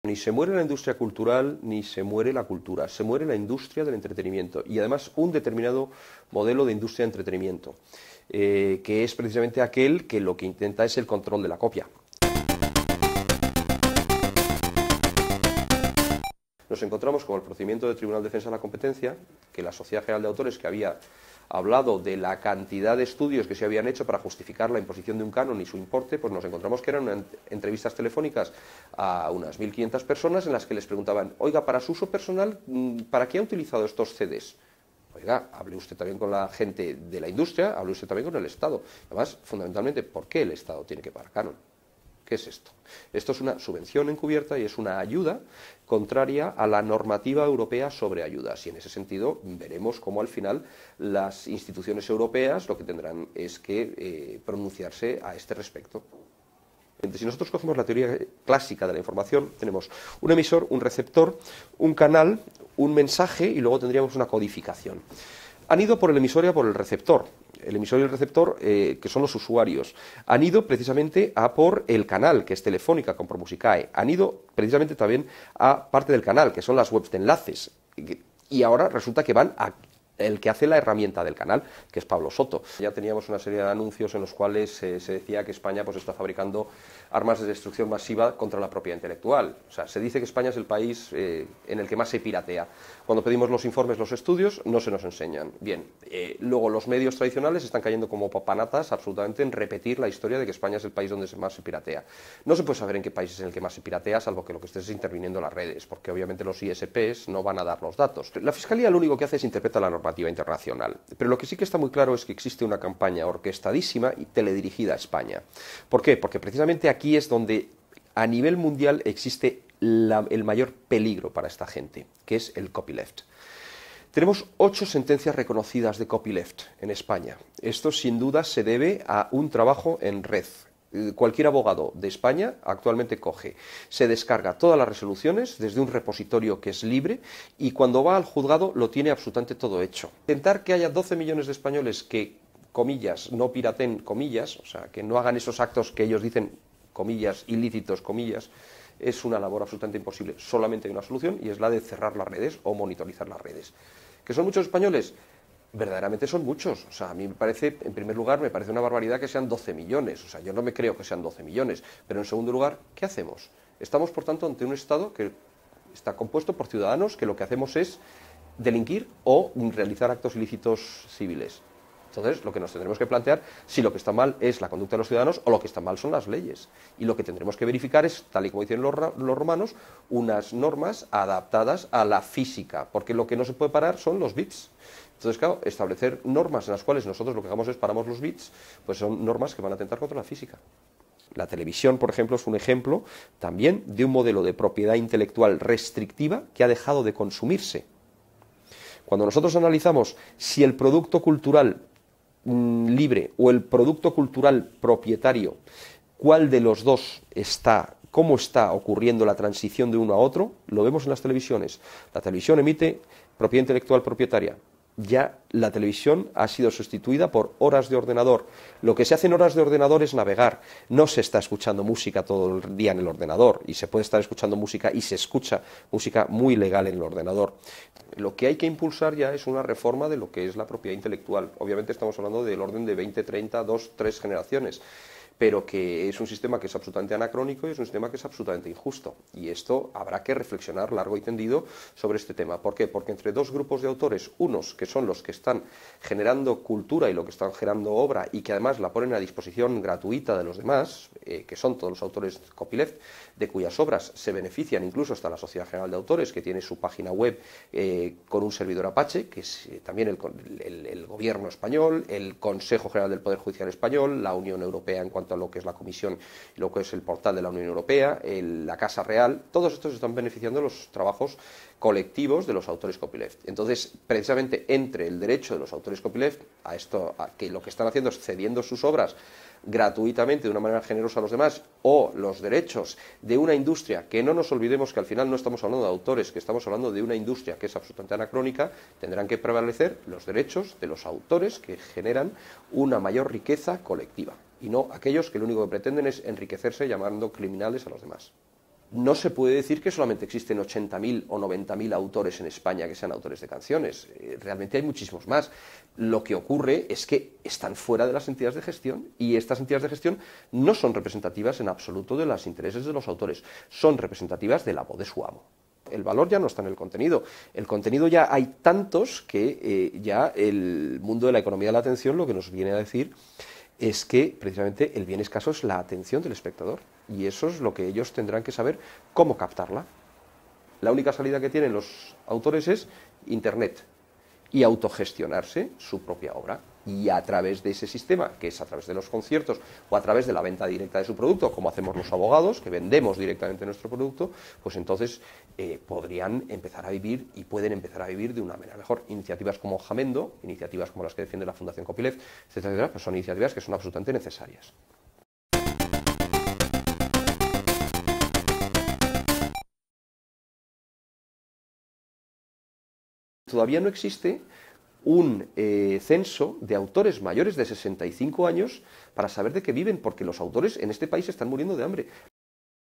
Ni se muere la industria cultural, ni se muere la cultura, se muere la industria del entretenimiento y además un determinado modelo de industria de entretenimiento, que es precisamente aquel que lo que intenta es el control de la copia. Nos encontramos con el procedimiento del Tribunal de Defensa de la Competencia, que la Sociedad General de Autores, que había hablado de la cantidad de estudios que se habían hecho para justificar la imposición de un canon y su importe, pues nos encontramos que eran entrevistas telefónicas a unas 1.500 personas en las que les preguntaban, oiga, para su uso personal, ¿para qué ha utilizado estos CDs? Oiga, hable usted también con la gente de la industria, hable usted también con el Estado. Además, fundamentalmente, ¿por qué el Estado tiene que pagar canon? ¿Qué es esto? Esto es una subvención encubierta y es una ayuda contraria a la normativa europea sobre ayudas. Y en ese sentido veremos cómo al final las instituciones europeas lo que tendrán es que pronunciarse a este respecto. Si nosotros cogemos la teoría clásica de la información, tenemos un emisor, un receptor, un canal, un mensaje y luego tendríamos una codificación. Han ido por el emisor y a por el receptor. El emisor y el receptor, que son los usuarios, han ido precisamente a por el canal, que es Telefónica con ProMusicae. Han ido precisamente también a parte del canal, que son las webs de enlaces. Y ahora resulta que van a el que hace la herramienta del canal, que es Pablo Soto. Ya teníamos una serie de anuncios en los cuales se decía que España pues, está fabricando armas de destrucción masiva contra la propiedad intelectual. O sea, se dice que España es el país en el que más se piratea. Cuando pedimos los informes, los estudios, no se nos enseñan. Bien, luego los medios tradicionales están cayendo como papanatas absolutamente en repetir la historia de que España es el país donde más se piratea. No se puede saber en qué país es en el que más se piratea, salvo que lo que estés es interviniendo en las redes, porque obviamente los ISPs no van a dar los datos. La Fiscalía lo único que hace es interpretar la normativa internacional. Pero lo que sí que está muy claro es que existe una campaña orquestadísima y teledirigida a España. ¿Por qué? Porque precisamente aquí es donde a nivel mundial existe el mayor peligro para esta gente, que es el copyleft. Tenemos 8 sentencias reconocidas de copyleft en España. Esto sin duda se debe a un trabajo en red. Cualquier abogado de España actualmente coge, se descarga todas las resoluciones desde un repositorio que es libre y cuando va al juzgado lo tiene absolutamente todo hecho. Intentar que haya 12 millones de españoles que, comillas, no piraten, comillas, o sea, que no hagan esos actos que ellos dicen, comillas, ilícitos, comillas, es una labor absolutamente imposible. Solamente hay una solución y es la de cerrar las redes o monitorizar las redes. ¿Que son muchos españoles? Verdaderamente son muchos. O sea, a mí me parece, en primer lugar, me parece una barbaridad que sean 12 millones. O sea, yo no me creo que sean 12 millones. Pero en segundo lugar, ¿qué hacemos? Estamos, por tanto, ante un Estado que está compuesto por ciudadanos que lo que hacemos es delinquir o realizar actos ilícitos civiles. Entonces, lo que nos tendremos que plantear, si lo que está mal es la conducta de los ciudadanos o lo que está mal son las leyes. Y lo que tendremos que verificar es, tal y como dicen los romanos, unas normas adaptadas a la física, porque lo que no se puede parar son los bits. Entonces, claro, establecer normas en las cuales nosotros lo que hagamos es paramos los bits, pues son normas que van a atentar contra la física. La televisión, por ejemplo, es un ejemplo también de un modelo de propiedad intelectual restrictiva que ha dejado de consumirse. Cuando nosotros analizamos si el producto cultural libre o el producto cultural propietario, cuál de los dos está, cómo está ocurriendo la transición de uno a otro, lo vemos en las televisiones. La televisión emite propiedad intelectual propietaria. Ya la televisión ha sido sustituida por horas de ordenador. Lo que se hace en horas de ordenador es navegar. No se está escuchando música todo el día en el ordenador y se puede estar escuchando música y se escucha música muy legal en el ordenador. Lo que hay que impulsar ya es una reforma de lo que es la propiedad intelectual. Obviamente estamos hablando del orden de 20, 30, 2, 3 generaciones. Pero que es un sistema que es absolutamente anacrónico y es un sistema que es absolutamente injusto. Y esto habrá que reflexionar largo y tendido sobre este tema. ¿Por qué? Porque entre dos grupos de autores, unos que son los que están generando cultura y lo que están generando obra y que además la ponen a disposición gratuita de los demás, que son todos los autores copyleft, de cuyas obras se benefician incluso hasta la Sociedad General de Autores, que tiene su página web con un servidor Apache, que es también el gobierno español, el Consejo General del Poder Judicial Español, la Unión Europea en cuanto a lo que es la Comisión y lo que es el portal de la Unión Europea, la Casa Real, todos estos están beneficiando los trabajos colectivos de los autores copyleft. Entonces, precisamente entre el derecho de los autores copyleft a esto, a que lo que están haciendo es cediendo sus obras gratuitamente de una manera generosa a los demás, o los derechos de una industria, que no nos olvidemos que al final no estamos hablando de autores, que estamos hablando de una industria que es absolutamente anacrónica, tendrán que prevalecer los derechos de los autores que generan una mayor riqueza colectiva y no aquellos que lo único que pretenden es enriquecerse llamando criminales a los demás. no se puede decir que solamente existen 80.000 o 90.000 autores en España que sean autores de canciones. Realmente hay muchísimos más. Lo que ocurre es que están fuera de las entidades de gestión y estas entidades de gestión no son representativas en absoluto de los intereses de los autores, son representativas de la voz de su amo. El valor ya no está en el contenido. El contenido ya hay tantos que ya el mundo de la economía de la atención lo que nos viene a decir es que precisamente el bien escaso es la atención del espectador y eso es lo que ellos tendrán que saber cómo captarla. La única salida que tienen los autores es Internet y autogestionarse su propia obra. Y a través de ese sistema, que es a través de los conciertos o a través de la venta directa de su producto, como hacemos los abogados, que vendemos directamente nuestro producto, pues entonces podrían empezar a vivir y pueden empezar a vivir de una manera mejor. Iniciativas como Jamendo, iniciativas como las que defiende la Fundación Copyleft, etcétera, etcétera, pues son iniciativas que son absolutamente necesarias. Todavía no existe un censo de autores mayores de 65 años para saber de qué viven, porque los autores en este país están muriendo de hambre.